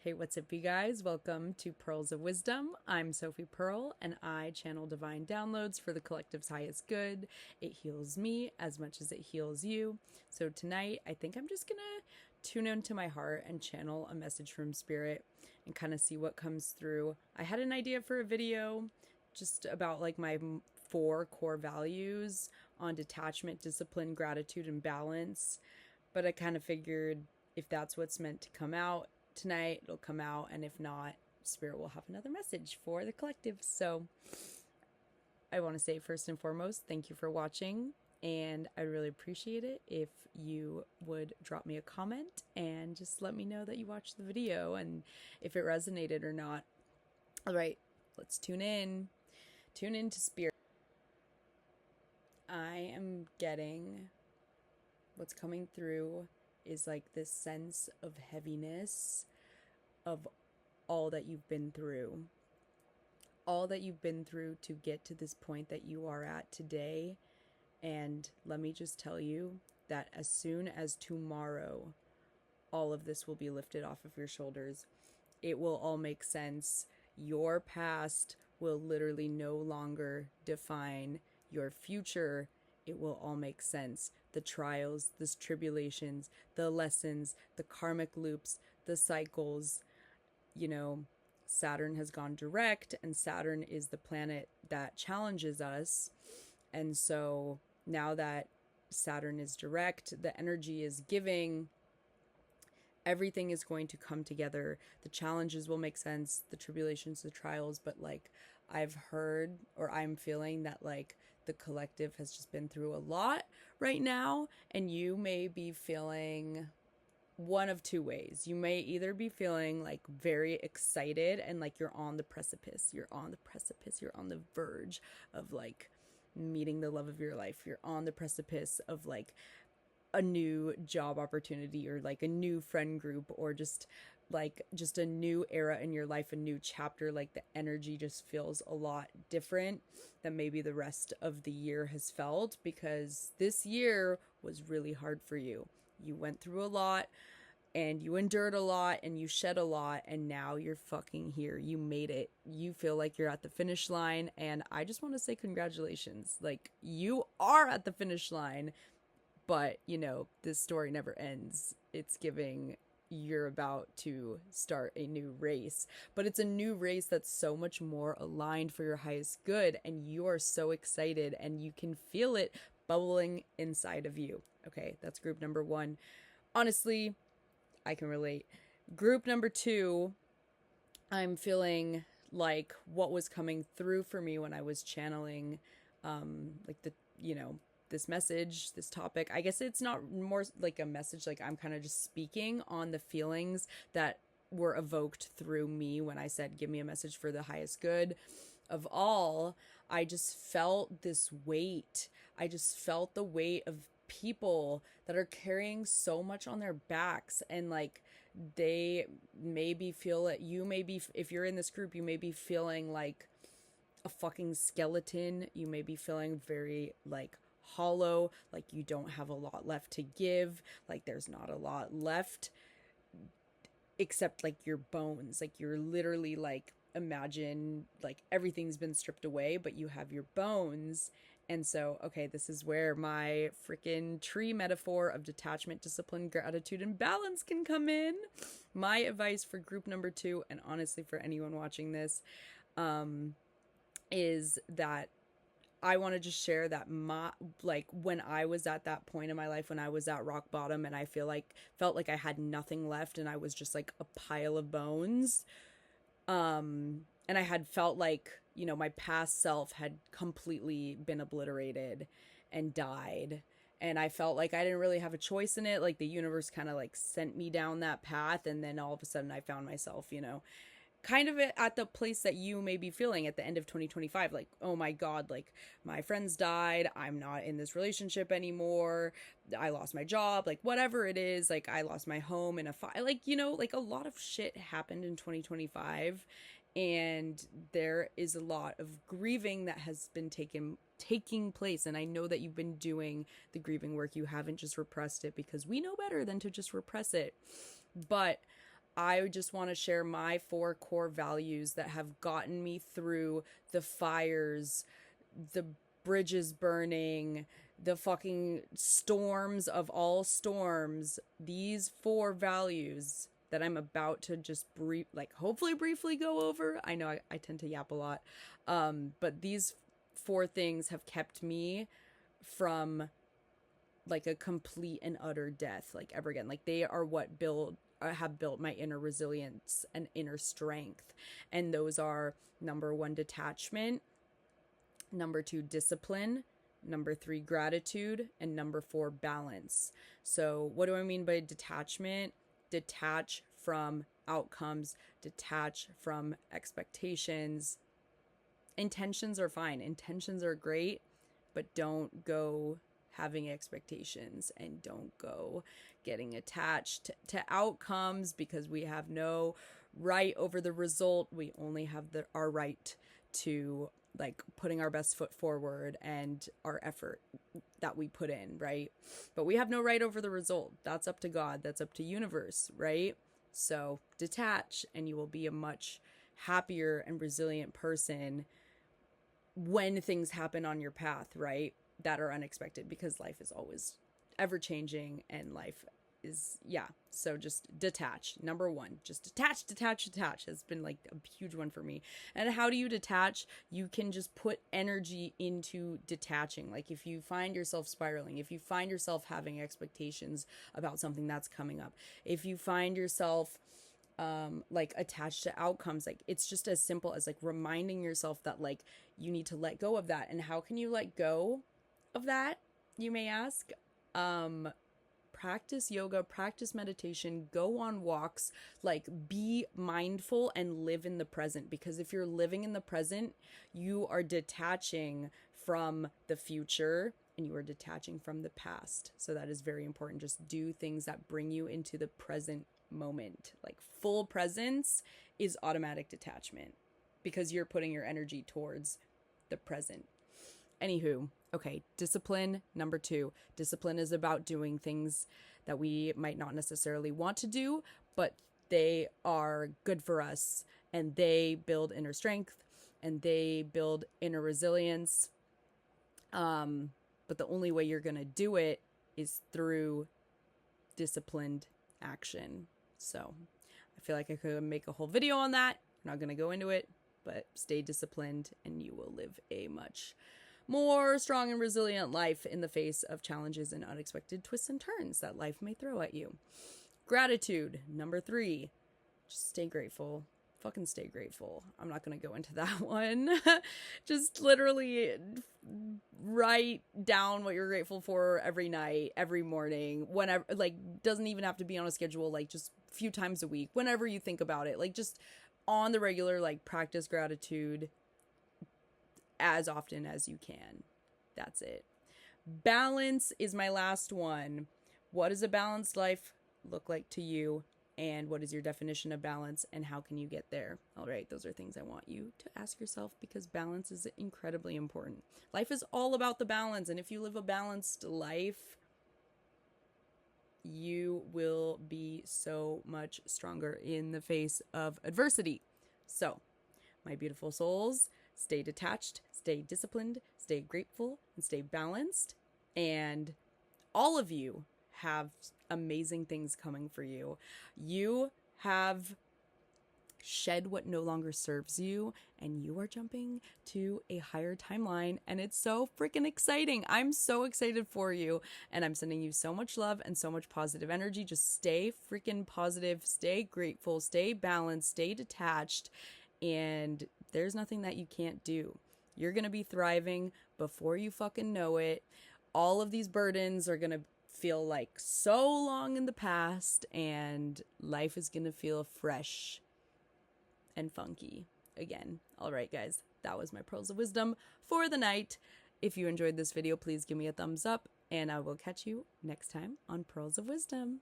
Hey, what's up, you guys? Welcome to Pearls of Wisdom. I'm Sophie Pearl, and I channel divine downloads for the collective's highest good. It heals me as much as it heals you. So tonight, I think I'm just gonna tune into my heart and channel a message from Spirit and kind of see what comes through. I had an idea for a video just about like my 4 core values on detachment, discipline, gratitude, and balance. But I kind of figured if that's what's meant to come out tonight, it'll come out, and if not, Spirit will have another message for the collective. So I want to say first and foremost, thank you for watching, and I really appreciate it if you would drop me a comment and just let me know that you watched the video and if it resonated or not. All right, let's tune in to Spirit. I am getting what's coming through is like this sense of heaviness of all that you've been through. All that you've been through to get to this point that you are at today. And let me just tell you that as soon as tomorrow, all of this will be lifted off of your shoulders. It will all make sense. Your past will literally no longer define your future. It will all make sense. The trials, the tribulations, the lessons, the karmic loops, the cycles. You know, Saturn has gone direct, and Saturn is the planet that challenges us. And so now that Saturn is direct, the energy is giving, everything is going to come together. The challenges will make sense, the tribulations, the trials, but like I've heard, or I'm feeling that like the collective has just been through a lot right now, and you may be feeling one of two ways. You may either be feeling like very excited and like you're on the precipice, you're on the verge of like meeting the love of your life. You're on the precipice of like a new job opportunity or like a new friend group or just a new era in your life, a new chapter. Like the energy just feels a lot different than maybe the rest of the year has felt, because this year was really hard for you. You went through a lot and you endured a lot and you shed a lot, and now you're fucking here. You made it. You feel like you're at the finish line, and I just want to say congratulations. Like, you are at the finish line, but you know, this story never ends. It's giving you're about to start a new race, but it's a new race that's so much more aligned for your highest good, and you are so excited and you can feel it bubbling inside of you. Okay, that's group number 1. Honestly, I can relate. Group number 2, I'm feeling like what was coming through for me when I was channeling like the, you know, this message, this topic. I guess it's not more like a message, like I'm kind of just speaking on the feelings that were evoked through me when I said, give me a message for the highest good of all. I just felt this weight. I just felt the weight of people that are carrying so much on their backs, and like they maybe feel that you may be, if you're in this group, you may be feeling like a fucking skeleton. You may be feeling very like hollow, like you don't have a lot left to give, like there's not a lot left except like your bones. Like you're literally like, imagine like everything's been stripped away, but you have your bones. And so, okay, this is where my freaking tree metaphor of detachment, discipline, gratitude, and balance can come in. My advice for group number 2, and honestly for anyone watching this, is that I want to just share that like when I was at that point in my life, when I was at rock bottom and I felt like I had nothing left and I was just like a pile of bones. And I had felt like, you know, my past self had completely been obliterated and died. And I felt like I didn't really have a choice in it. Like the universe kind of like sent me down that path. And then all of a sudden I found myself, you know, kind of at the place that you may be feeling at the end of 2025, like, oh my God, like my friends died, I'm not in this relationship anymore, I lost my job, like whatever it is, like I lost my home in a fire, like, you know, like a lot of shit happened in 2025, and there is a lot of grieving that has been taking place. And I know that you've been doing the grieving work. You haven't just repressed it, because we know better than to just repress it. But I just want to share my 4 core values that have gotten me through the fires, the bridges burning, the fucking storms of all storms. These 4 values that I'm about to just hopefully briefly go over. I know I tend to yap a lot. But these 4 things have kept me from like a complete and utter death, like ever again. Like they are what have built my inner resilience and inner strength. And those are: number 1, detachment; number 2, discipline; number 3, gratitude; and number 4, balance. So what do I mean by detachment? Detach from outcomes, detach from expectations. Intentions are fine, intentions are great, but don't go having expectations, and don't go getting attached to outcomes, because we have no right over the result. We only have our right to like putting our best foot forward and our effort that we put in, right? But we have no right over the result. That's up to God. That's up to universe, right? So detach, and you will be a much happier and resilient person when things happen on your path, right? That are unexpected, because life is always ever changing, and life is, so just detach. Number 1, just detach has been like a huge one for me. And how do you detach? You can just put energy into detaching. Like if you find yourself spiraling, if you find yourself having expectations about something that's coming up, if you find yourself like attached to outcomes, like it's just as simple as like reminding yourself that like you need to let go of that. And how can you let go of that, you may ask? Practice yoga, practice meditation, go on walks, like be mindful and live in the present. Because if you're living in the present, you are detaching from the future and you are detaching from the past. So that is very important. Just do things that bring you into the present moment. Like full presence is automatic detachment, because you're putting your energy towards the present. Anywho, okay, discipline, number 2. Discipline is about doing things that we might not necessarily want to do, but they are good for us, and they build inner strength, and they build inner resilience. But the only way you're going to do it is through disciplined action. So I feel like I could make a whole video on that. I'm not going to go into it, but stay disciplined and you will live a much more strong and resilient life in the face of challenges and unexpected twists and turns that life may throw at you. Gratitude, number 3. Just stay grateful. Fucking stay grateful. I'm not going to go into that one. Just literally write down what you're grateful for every night, every morning, whenever, like doesn't even have to be on a schedule, like just a few times a week, whenever you think about it, like just on the regular, like practice gratitude as often as you can. That's it. Balance is my last one. What does a balanced life look like to you? And what is your definition of balance, and how can you get there? All right, those are things I want you to ask yourself, because balance is incredibly important. Life is all about the balance, and if you live a balanced life, you will be so much stronger in the face of adversity. So, my beautiful souls, stay detached, stay disciplined, stay grateful, and stay balanced. And all of you have amazing things coming for you. You have shed what no longer serves you, and you are jumping to a higher timeline, and it's so freaking exciting. I'm so excited for you, and I'm sending you so much love and so much positive energy. Just stay freaking positive, stay grateful, stay balanced, stay detached, and there's nothing that you can't do. You're gonna be thriving before you fucking know it. All of these burdens are gonna feel like so long in the past, and life is gonna feel fresh and funky again. All right, guys, that was my pearls of wisdom for the night. If you enjoyed this video, please give me a thumbs up, and I will catch you next time on Pearls of Wisdom.